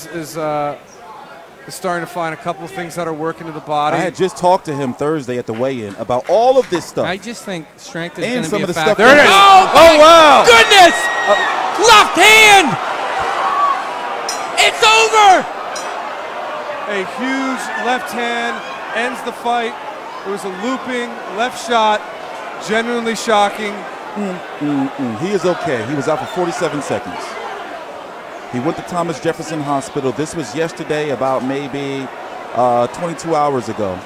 is starting to find a couple of things that are working to the body. I had just talked to him Thursday at the weigh-in about all of this stuff. I just think strength is and going to some be of a the factor. stuff. There it is. Oh wow! Goodness! Left hand! It's over! A huge left hand ends the fight. It was a looping left shot, genuinely shocking. He is okay. He was out for 47 seconds. He went to Thomas Jefferson Hospital. This was yesterday, about maybe 22 hours ago.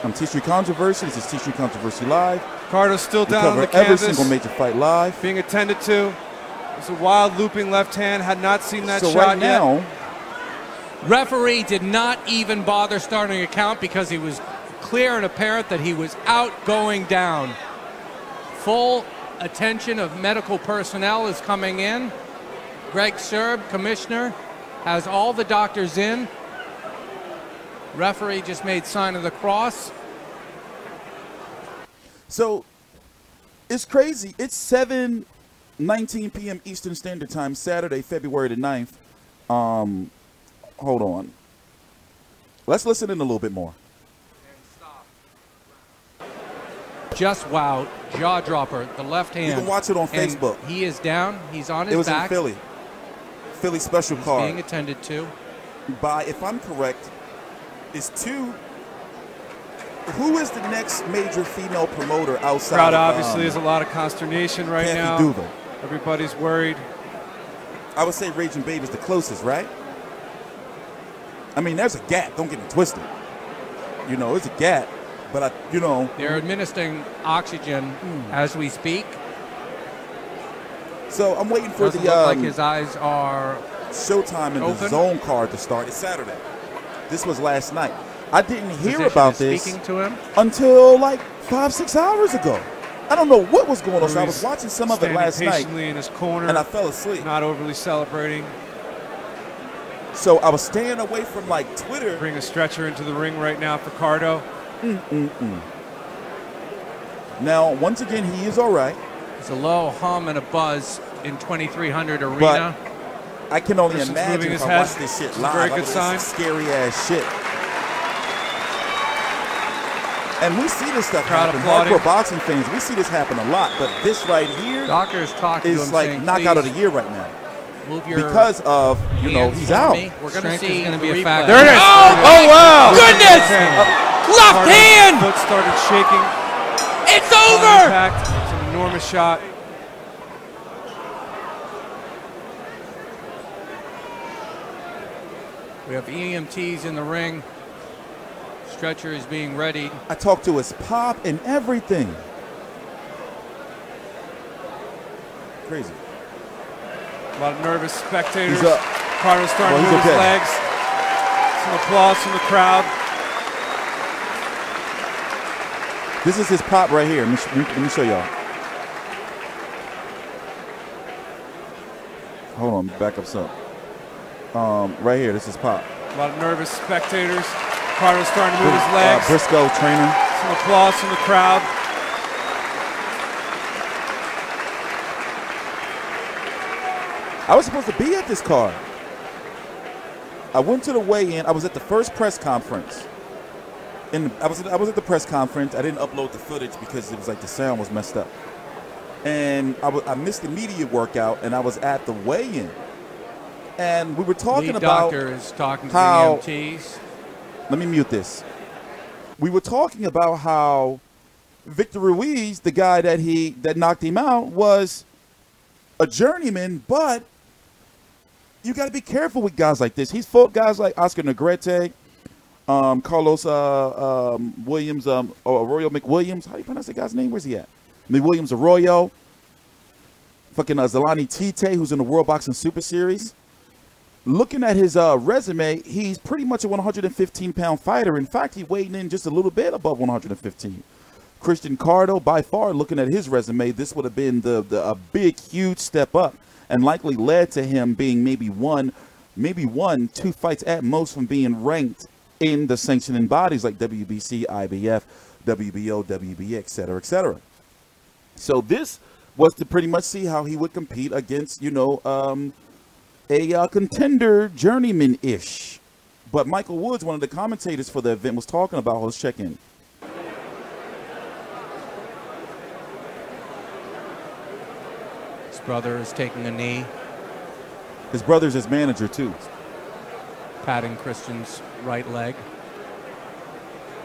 I'm TstreeT Controversy. This is TstreeT Controversy Live. Carto's still down on the every canvas. single major fight live. Being attended to. It's a wild looping left hand. Had not seen that shot right now, yet. Referee did not even bother starting a count because he was clear and apparent that he was out, going down. Full attention of medical personnel is coming in. Greg Serb, commissioner, has all the doctors in. Referee just made sign of the cross. So it's crazy. It's 7:19 p.m. Eastern Standard Time, Saturday, February the 9th. Hold on. Let's listen in a little bit more. Just wow, jaw dropper, the left hand. You can watch it on Facebook. He is down. He's on his back. It was in Philly. Philly special He's card. being attended to. By, if I'm correct, is two. Who is the next major female promoter outside? Crowd obviously has a lot of consternation right now. Duval. Everybody's worried. I would say Raging Babe is the closest, right? I mean, there's a gap. Don't get me twisted. You know, it's a gap. But, they're administering oxygen as we speak. So I'm waiting for Doesn't look like his eyes are Showtime and open. the Zone card to start. It's Saturday. This was last night. I didn't hear about this speaking to him until like 5-6 hours ago. I don't know what was going on. Ruiz So I was watching some of it last night, patiently in his corner, and I fell asleep. Not overly celebrating. So I was staying away from like Twitter. Bring a stretcher into the ring right now for Carto. Now, once again, he is all right. There's a low hum and a buzz in 2300 Arena. But I can only Person's imagine moving if his I head. watch this shit It's a live. very I good would sign. listen to scary ass shit. And we see this stuff Crowd happen. applauding. Hardcore boxing fans, we see this happen a lot. But this right here Doctor's talking to is him like saying, knockout of "Please the year right now. move your Because of, he's hands from out. me." We're going to Strength see is gonna the be a replay. factor. There it is. Oh wow! Goodness! Left Carto's hand! foot started shaking. It's On over! impact. It's an enormous shot. We have EMTs in the ring. Stretcher is being readied. I talked to his pop and everything. Crazy. A lot of nervous spectators. He's up. Carto's starting to Well, move he's his okay. legs. Some applause from the crowd. This is his pop right here. Let me show y'all. Hold on, back up some. Right here, this is pop. A lot of nervous spectators. Carto's starting to move his legs. Briscoe training. Some applause from the crowd. I was supposed to be at this card. I went to the weigh-in. I was at the first press conference. And I was at the press conference. I didn't upload the footage because it was like the sound was messed up. And I missed the media workout, and I was at the weigh-in. And we were talking Lead about doctor is talking to how, the EMTs. Let me mute this. We were talking about how Victor Ruiz, the guy that knocked him out, was a journeyman, but you got to be careful with guys like this. He's fought guys like Oscar Negrete, Carlos Williams, Arroyo McWilliams. How do you pronounce that guy's name? Where's he at? McWilliams Arroyo. Fucking Zalani Tite, who's in the World Boxing Super Series. Looking at his resume, he's pretty much a 115-pound fighter. In fact, he weighed in just a little bit above 115. Christian Carto, by far, looking at his resume, this would have been a big, huge step up, and likely led to him being maybe one, 2 fights at most from being ranked in the sanctioning bodies like WBC, IBF, WBO, WBA, et cetera, et cetera. So this was to pretty much see how he would compete against, a contender, journeyman-ish. But Michael Woods, one of the commentators for the event, was talking about. Let's check in. His brother is taking a knee, His brother's his manager, too. patting Christian's right leg.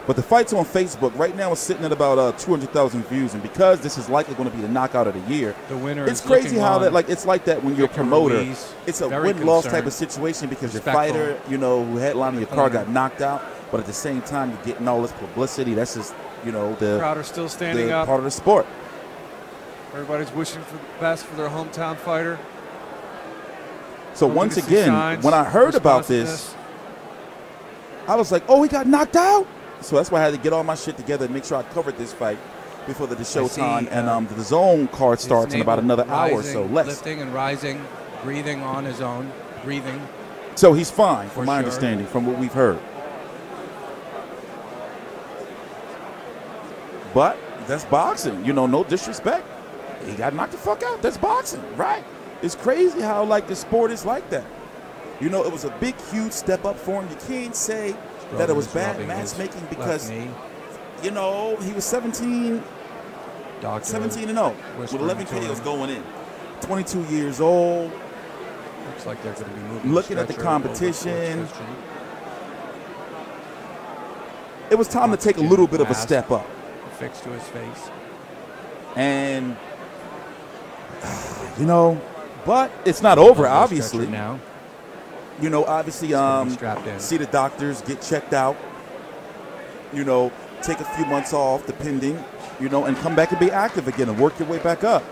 But the fight's on Facebook. Right now it's sitting at about 200,000 views. And because this is likely going to be the knockout of the year, The winner it's is crazy looking how on that, like, it's like that when you're a Victor promoter. Ruiz, It's a very win-loss type concerned, of situation because your respectful. fighter, you know, who headlining your car got knocked out. But at the same time, you're getting all this publicity. That's just, you know, the Crowd are still standing up. part of the sport. Everybody's wishing for the best for their hometown fighter. So Hoping once to see again, signs, when I heard about this, responsiveness. I was like, oh, he got knocked out? So that's why I had to get all my shit together and make sure I covered this fight before the showtime. And the zone card starts in about another hour or so, less. Lifting and rising, breathing on his own, breathing. So he's fine, For from my sure. understanding, from what we've heard. But that's boxing. You know, no disrespect. He got knocked the fuck out. That's boxing, right? It's crazy how, like, the sport is like that. You know, it was a big, huge step up for him. You can't say that it was bad matchmaking because, you know, he was 17 and 0 with 11 KOs going in. 22 years old. Looks like they're going to be moving. Looking at the competition. It was time to take a little bit of a step up. Fixed to his face. And, you know, but it's not over, obviously. Now. You know, obviously, see the doctors, get checked out, you know, take a few months off, depending, you know, and come back and be active again and work your way back up.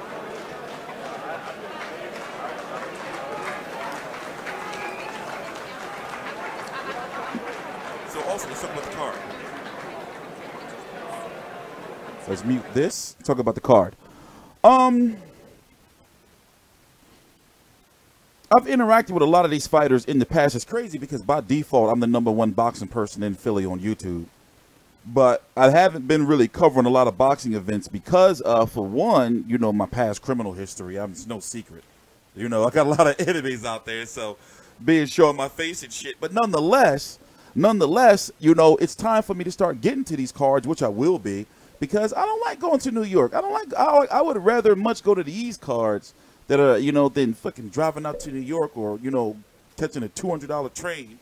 So also, let's talk about the card. Let's mute this, talk about the card. I've interacted with a lot of these fighters in the past. It's crazy because by default, I'm the #1 boxing person in Philly on YouTube. But I haven't been really covering a lot of boxing events because, for one, you know, my past criminal history. It's no secret. You know, I got a lot of enemies out there, so being showing my face and shit. But nonetheless, you know, it's time for me to start getting to these cards, which I will be, because I don't like going to New York. I would rather much go to these cards that are, you know, than fucking driving out to New York or, you know, catching a $200 train,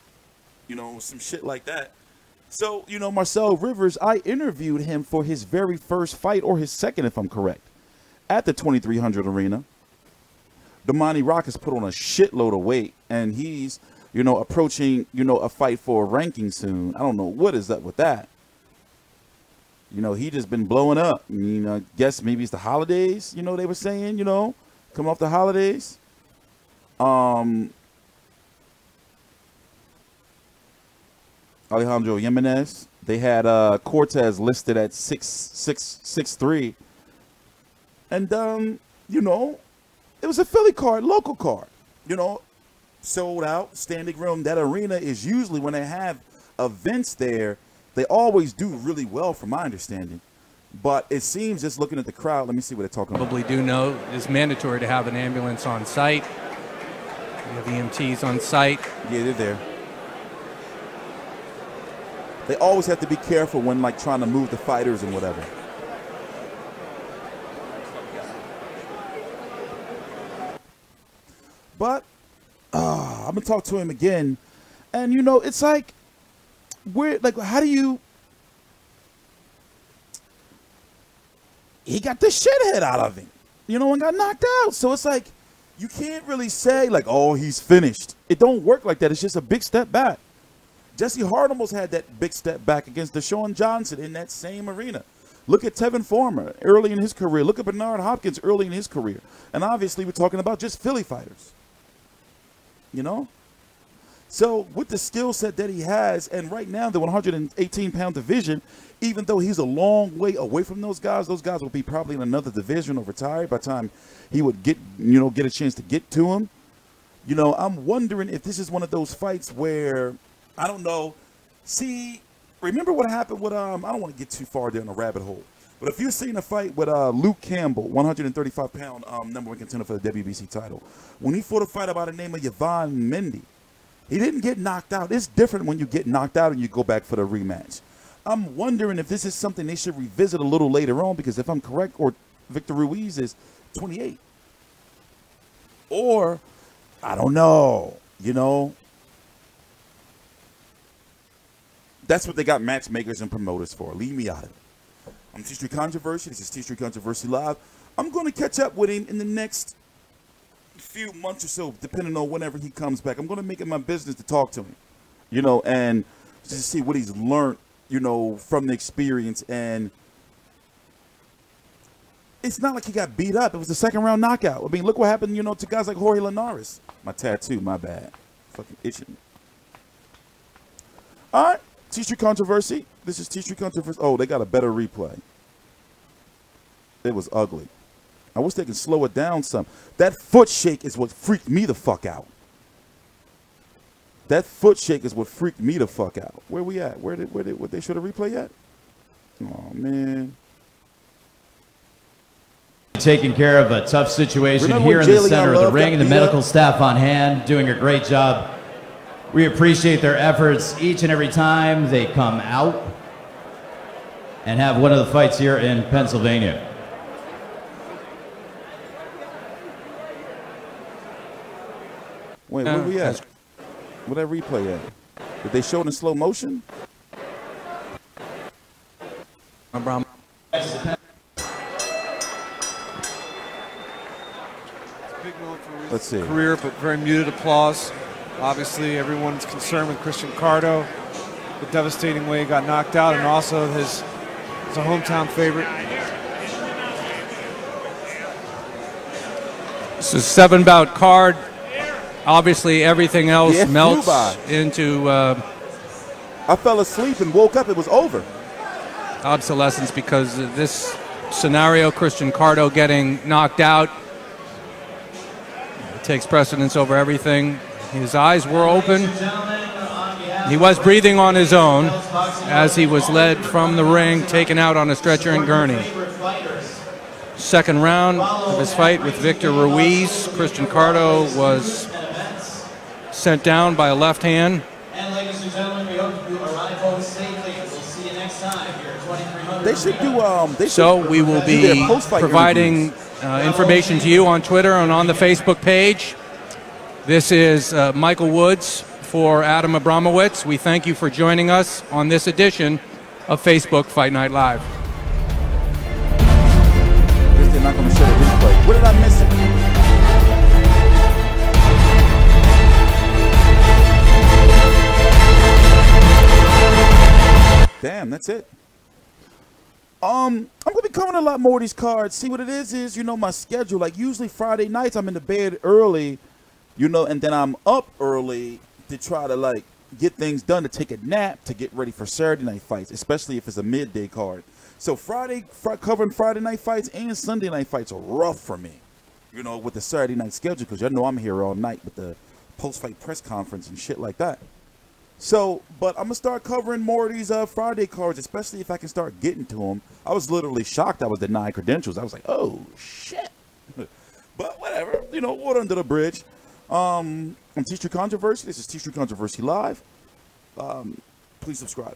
you know, some shit like that. So, you know, Marcel Rivers, I interviewed him for his very first fight, or his second, if I'm correct, at the 2300 arena. Damani Rock has put on a shitload of weight, and he's, you know, approaching, you know, a fight for a ranking soon. I don't know what is up with that. You know, he just been blowing up. I mean, I guess maybe it's the holidays, you know, they were saying, you know, coming off the holidays. Alejandro Jimenez. They had Cortez listed at 6'3". And, you know, it was a Philly card, local card. You know, sold out, standing room. That arena is usually, when they have events there, they always do really well, from my understanding. But it seems, just looking at the crowd, let me see what they're talking about. Probably do know it's mandatory to have an ambulance on site. We have EMTs on site. Yeah, they're there. They always have to be careful when, like, trying to move the fighters and whatever. But I'm gonna talk to him again, and you know, it's like, how do you? He got the shithead out of him, you know, and got knocked out. So it's like, you can't really say like, oh, he's finished. It don't work like that. It's just a big step back. Jesse Hart almost had that big step back against Deshaun Johnson in that same arena. Look at Tevin Farmer early in his career. Look at Bernard Hopkins early in his career. And obviously, we're talking about just Philly fighters. You know? So with the skill set that he has, and right now the 118-pound division, even though he's a long way away from those guys will be probably in another division or retired by the time he would get, you know, get a chance to get to him. You know, I'm wondering if this is one of those fights where, I don't know. See, remember what happened with, I don't want to get too far down the rabbit hole, But if you've seen a fight with Luke Campbell, 135-pound number one contender for the WBC title, when he fought a fighter by the name of Yvonne Mendy, he didn't get knocked out. It's different when you get knocked out and you go back for the rematch. I'm wondering if this is something they should revisit a little later on, because if I'm correct, or Victor Ruiz is 28. Or, I don't know, you know. That's what they got matchmakers and promoters for. Leave me out of it. I'm TstreeT Controversy. This is TstreeT Controversy Live. I'm going to catch up with him in the next few months or so, depending on whenever he comes back. I'm going to make it my business to talk to him, you know, and just see what he's learned, you know, from the experience. And it's not like he got beat up. It was a second-round knockout. I mean, look what happened, you know, to guys like Jorge Linares. My tattoo, my bad. Fucking itching. All right, TstreeT Controversy. This is TstreeT Controversy. Oh, they got a better replay. It was ugly. I wish they could slow it down some. That foot shake is what freaked me the fuck out. That foot shake is what freaked me the fuck out. Where we at? Where they show the replay yet? Oh, man. Taking care of a tough situation here in the center of the ring, and the medical staff on hand doing a great job. We appreciate their efforts each and every time they come out and have one of the fights here in Pennsylvania. Wait, where we at? Where that replay at? Did they show it in slow motion? Let's see. Career, but very muted applause. Obviously, everyone's concerned with Christian Carto, the devastating way he got knocked out, and also his a hometown favorite. This is a 7-bout card. Obviously, everything else melts into I fell asleep and woke up. It was over. Obsolescence, because of this scenario, Christian Carto getting knocked out takes precedence over everything. His eyes were open. He was breathing on his own as he was led from the ring, taken out on a stretcher and gurney. Second round of his fight with Victor Ruiz. Christian Carto was sent down by a left hand. And ladies and gentlemen, we hope you arrive home safely. We'll see you next time here at 2300. They should do So we will be providing information to you on Twitter and on the Facebook page. This is Michael Woods for Adam Abramowitz. We thank you for joining us on this edition of Facebook Fight Night Live. They're not going to show the replay. What did I miss? Damn, that's it. I'm gonna be covering a lot more of these cards. See, what it is, you know, my schedule. Like, usually Friday nights I'm in the bed early, you know, and then I'm up early to try to, like, get things done, to take a nap, to get ready for Saturday night fights, especially if it's a midday card. So covering Friday night fights and Sunday night fights are rough for me, you know, with the Saturday night schedule, because y'all know I'm here all night with the post-fight press conference and shit like that. So, but I'm going to start covering more of these Friday cards, especially if I can start getting to them. I was literally shocked I was denied credentials. I was like, oh, shit. But whatever, you know, water under the bridge. I'm TstreeT Controversy. This is TstreeT Controversy Live. Please subscribe.